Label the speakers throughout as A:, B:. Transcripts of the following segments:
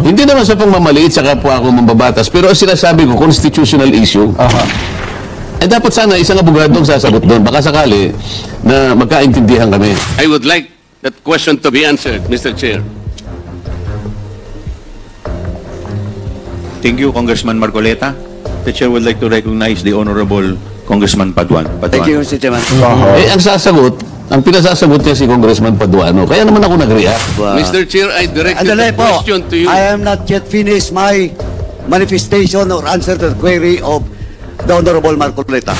A: Hindi naman sa pangmamaliit sa kapwa ako mambabatas, pero ang sinasabi ko, constitutional issue. Eh dapat sana isang abogado ang sasagot doon. Baka sakali na magkaintindihan kami.
B: I would like that question to be answered, Mr. Chair.
C: Thank you, Congressman Marcoleta. The Chair would like to recognize the Honorable Congressman Paduan.
D: Thank you, Mr. Chairman.
A: Eh ang sasagot, ang pinasasagot niya si Congressman Paduano. Kaya naman ako nag-react.
B: Mr. Chair, I directed
D: Andali
B: the
D: po,
B: question to you.
D: I am not yet finished my manifestation or answer to the query of the Honorable Marcoleta.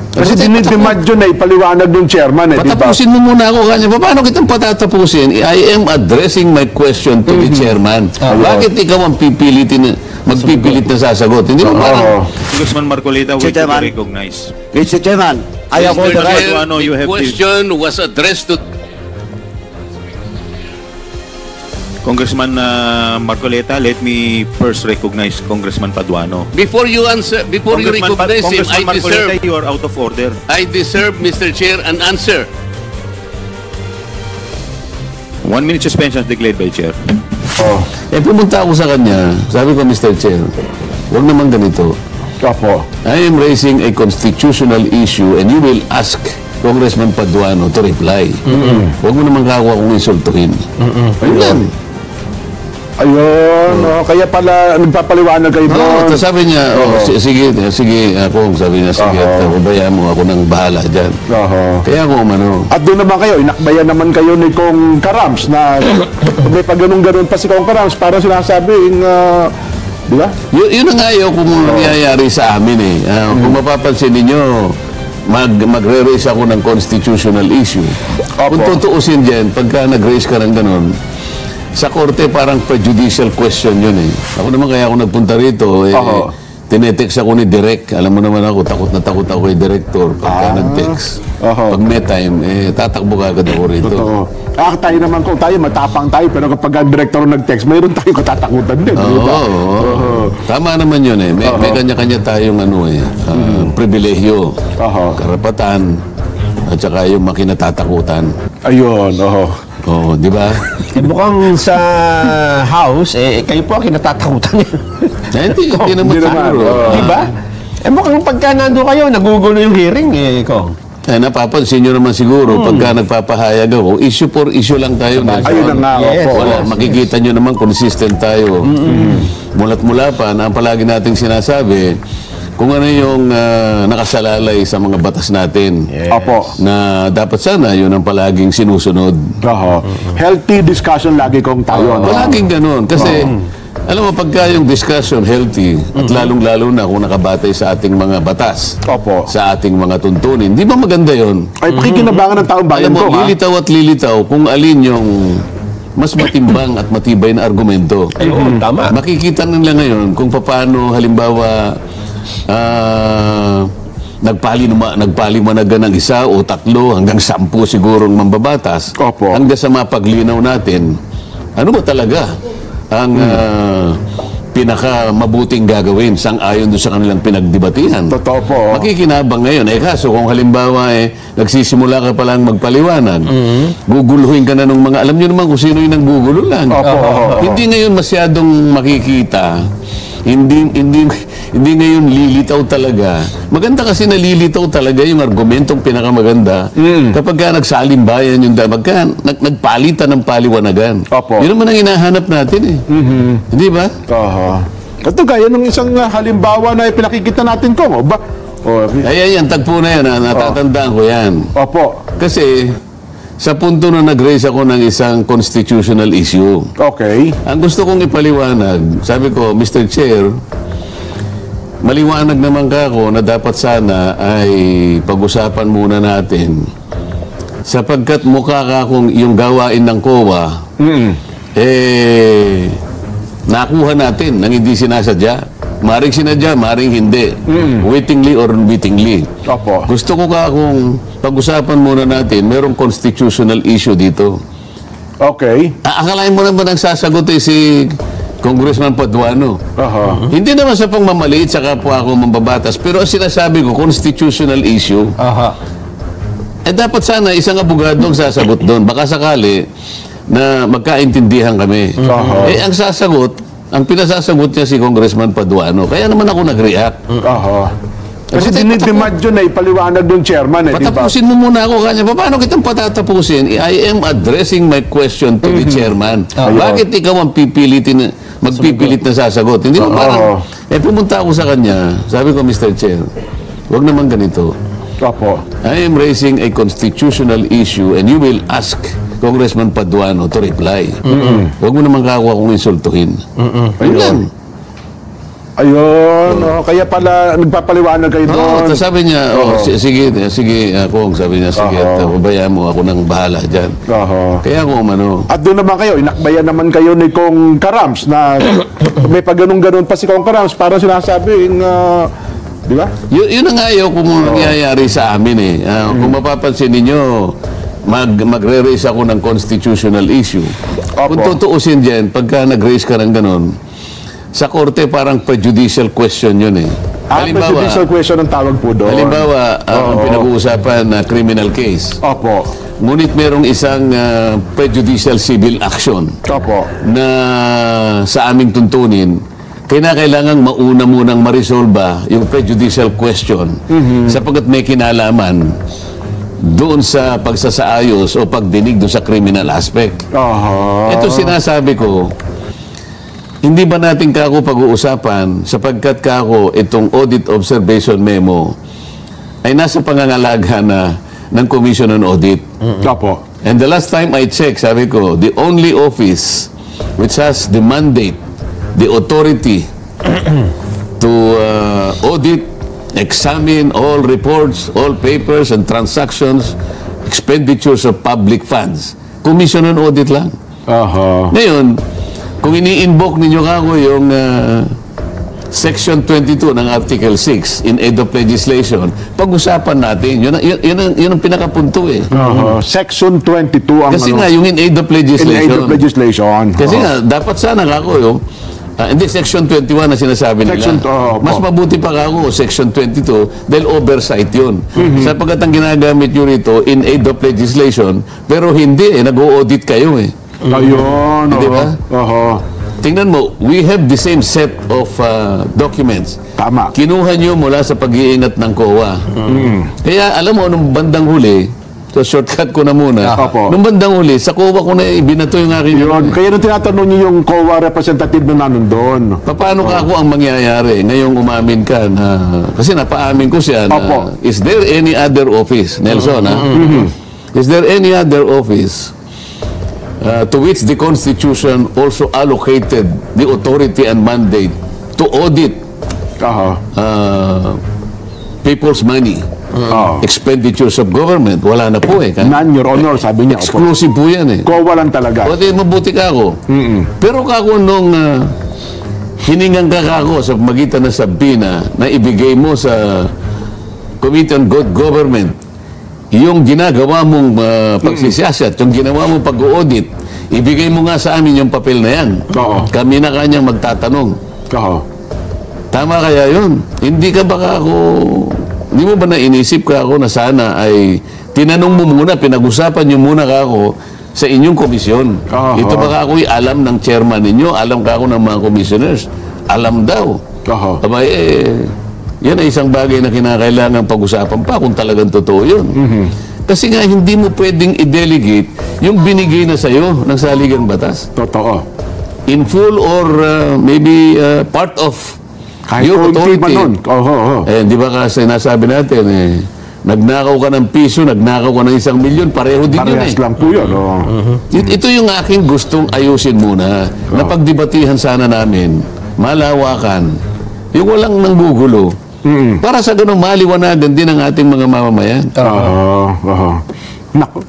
E: Kasi dinidemand yun na ipaliwanag ng chairman eh, di ba?
A: Patapusin mo muna ako kanya. Paano kitang patatapusin? I am addressing my question to the chairman. Bakit ikaw ang magpipilit na sasagot? Hindi mo parang...
C: Congressman Marcoleta would like to
D: Chairman.
C: recognize.
D: Mr. Chairman, I have all the
B: Mr.
D: right.
B: Chair,
C: Paduano, you
B: the
C: have
B: question was addressed to...
C: Congressman Marcoleta, let me first recognize Congressman Paduano.
B: Before you answer, before you recognize him,
C: Congressman Marcoleta, you are out of order.
B: I deserve, Mr. Chair, an answer.
C: 1 minute suspension declared by Chair.
A: Eh pumunta ako sa kanya. Sabi ko, Mr. Chair, huwag naman ganito. I am raising a constitutional issue and you will ask Congressman Paduano to reply. Huwag mo naman kakuha kong insultuhin. Ayun.
E: Ayun, kaya pala nagpapaliwanag kayo doon.
A: Tapos sabi niya, sige, ako, sabi niya, sige, ubayaan mo ako nang bahala dyan. Kaya ako umano.
E: At doon naman kayo, inakbayan naman kayo ni Kong Karams na may pag ganun-ganun pa si Kong Karams, parang sinasabing, di ba?
A: Yun ang ayaw kung nangyayari sa amin eh. Kung mapapansin ninyo, magre-raise ako ng constitutional issue. Kung tutuusin dyan, pagka nag-raise ka ng ganun, sa korte parang prejudicial question yun eh. Ako naman kaya ako nagpunta rito, tinetext ako ni Direk. Alam mo naman ako, takot na takot ako kay Director pagka nag-text. Pag may time, tatakbo ka agad ako rito.
E: Tayo naman kung tayo, matapang tayo, pero kapag ang director nag-text, mayroon tayong katatakutan din.
A: Tama naman yun eh. May kanya-kanya tayong pribilehyo, karapatan, at saka yung makinatatakutan.
E: Ayun,
A: di ba?
F: Mukhang sa house, kayo po ang kinatatakutan niyo.
A: Hindi naman siguro.
F: Di ba? Mukhang pagka nando kayo, nagugulo yung hearing Kong.
A: Napapansin nyo naman siguro, pagka nagpapahayag ako, issue for issue lang tayo.
E: Ayun na nga.
A: Wala, makikita nyo naman consistent tayo. Mula't mula pa, na palagi nating sinasabi, kung ano yung nakasalalay sa mga batas natin. Na dapat sana, yun ang palaging sinusunod.
E: Healthy discussion lagi kong tayo.
A: Palaging ganun. Kasi, alam mo, pagka yung discussion healthy, at lalong-lalo na kung nakabatay sa ating mga batas, sa ating mga tuntunin, di ba maganda yun?
E: Ay, pakikinabangan ng taong bayan ko, ha?
A: Lilitaw at lilitaw kung alin yung mas matimbang at matibay na argumento.
F: Tama.
A: Makikita nila ngayon kung paano, halimbawa, nagpaliwanagan ng isa o tatlo hanggang 10 sigurong mambabatas hanggang sa mapaglinaw natin ano ba talaga ang pinaka-mabuting gagawin sang-ayon doon sa kanilang pinagdebatihan.
E: Totoo po.
A: Makikinabang ngayon. Kaso kung halimbawa nagsisimula ka palang magpaliwanag, guguluhin ka na ng mga, alam nyo naman kung sino yung nanggugulo lang. Hindi ngayon masyadong makikita. Hindi ngayon lilitaw talaga. Maganda kasi nalilitaw talaga yung argumentong pinakamaganda kapag ka nagsalimbayan yung nagpalitan ng paliwanagan. Yun naman ang hinahanap natin eh. Hindi ba?
E: Ito gaya ng isang halimbawa na pinakikita natin ko.
A: Kaya yan, tagpo na yan. Natatandaan ko yan. Kasi sa punto na nag-raise ako ng isang constitutional issue. Ang gusto kong ipaliwanag, sabi ko, Mr. Chair, maliwanag naman ka ako na dapat sana ay pag-usapan muna natin sapagkat mukha ka kung yung gawain ng COA nakuha natin nang hindi sinasadya. Maring sinadya, maring hindi. Wittingly or unwittingly. Gusto ko ka kung pag-usapan muna natin, merong constitutional issue dito. Akalain mo naman ang sasagot si Congressman Paduano. Hindi naman sa pangmamaliit sa kapwa ako mambabatas, pero ang sinasabi ko, constitutional issue. Dapat sana isang abogado ang sasagot doon. Baka sakali, na magkaintindihan kami. Eh, ang pinasasagot niya si Congressman Paduano. Kaya naman ako nag-react.
E: Kasi
A: Kasi
E: dinidemand yun na ipaliwanag ng chairman di ba?
A: Patapusin mo muna ako kanya. Paano kitang patatapusin? I am addressing my question to the chairman. Bakit ikaw ang magpipilit na sasagot? Hindi mo parang, pumunta ako sa kanya. Sabi ko, Mr. Chair, wag naman ganito.
E: Opo.
A: I am raising a constitutional issue and you will ask Congressman Paduano to reply. Huwag mo naman kako akong insultuhin. Ayun lang.
E: Ayun, kaya pala nagpapaliwanag kayo doon.
A: Tapos sabi niya, sige, Kong, sabi niya, sige, pabayaan mo ako nang bahala dyan. Kaya ako umano.
E: At doon naman kayo, inakbayan naman kayo ni Kong Karams na may pag-ganun-ganun pa si Kong Karams para sinasabing, di ba?
A: Yun ang ayaw kung nangyayari sa amin eh. Kung mapapansin ninyo, magre-raise ako ng constitutional issue. Kung tutuusin dyan, pagka nag-raise ka ng ganun, sa korte parang prejudicial question yun eh.
E: Prejudicial question ang tawag po doon.
A: Halimbawa, ang pinag-uusapan na criminal case.
E: Opo.
A: Ngunit merong isang prejudicial civil action na sa aming tuntunin, kailangang mauna munang ma-resolve yung prejudicial question sapagkat may kinalaman doon sa pagsasaayos o pagdinig doon sa criminal aspect. Ito sinasabi ko, hindi ba natin kako pag-uusapan sapagkat kako itong audit observation memo ay nasa pangangalaga na ng Commission on Audit. And the last time I checked, sabi ko, the only office which has the mandate, the authority to audit, examine all reports, all papers and transactions, expenditures of public funds. Commission on Audit lang. Ngayon, kung ini-invoke ninyo kako yung Section 22 ng Article 6 in aid of legislation, pag-usapan natin. Yun ang pinakapunto eh.
E: Section 22 ang
A: Kasi nga, yung in aid of legislation.
E: In aid of legislation.
A: Kasi nga, dapat sana kako yung hindi, Section 21 na sinasabi nila. Mas mabuti pa kako, Section 22, dahil oversight yun. Sapagkat ang ginagamit nyo rito, in aid of legislation, pero hindi eh, nag-o-audit kayo eh.
E: Ayun.
A: Di ba? Tingnan mo, we have the same set of documents.
E: Tama.
A: Kinuha nyo mula sa pag-iingat ng COA. Kaya alam mo, nung bandang huli, so shortcut ko na muna, nung bandang huli, sa COA ko na ibinato yung aking...
E: Kaya nung tinatanong niyo yung COA representative na nandun.
A: Paano ka ako ang mangyayari? Ngayong umamin ka na... Kasi napaamin ko siya na... Is there any other office, Nelson? Is there any other office to which the Constitution also allocated the authority and mandate to audit people's money, expenditures of government? Wala na po eh.
E: None, Your Honor, sabi niya.
A: Exclusive po yan eh.
E: COA lang talaga.
A: O di, mabuti ka ako. Pero kako nung hiningang ka kako sa magitan na Sabina na ibigay mo sa Committee on Good Government, yung ginagawa mong pagsisiyasat, yung ginawa mong pag-audit, ibigay mo nga sa amin yung papel na yan. Kami na kanyang magtatanong. Tama kaya yun? Hindi ka baka ako, hindi mo ba nainisip ka ako na sana ay tinanong mo muna, pinag-usapan nyo muna ka ako sa inyong komisyon. Ito baka ako'y alam ng chairman ninyo, alam ka ako ng mga commissioners. Alam daw. Abay, yan ay isang bagay na kinakailangan pag-usapan pa kung talagang totoo yun. Kasi nga, hindi mo pwedeng i-delegate yung binigay na sa'yo ng saligang batas.
E: Totoo.
A: In full or maybe part of your authority. Eh, di ba kasi nasabi natin, nagnakaw ka ng piso, nagnakaw ka ng 1 milyon, pareho din yun eh.
E: Parehas lang po yun.
A: Ito yung aking gustong ayusin muna, na pagdebatihan sana namin, malawakan, yung walang nanggugulo. Para sa ganun, maliwanagan din ang ating mga mamamayan.
E: Naku.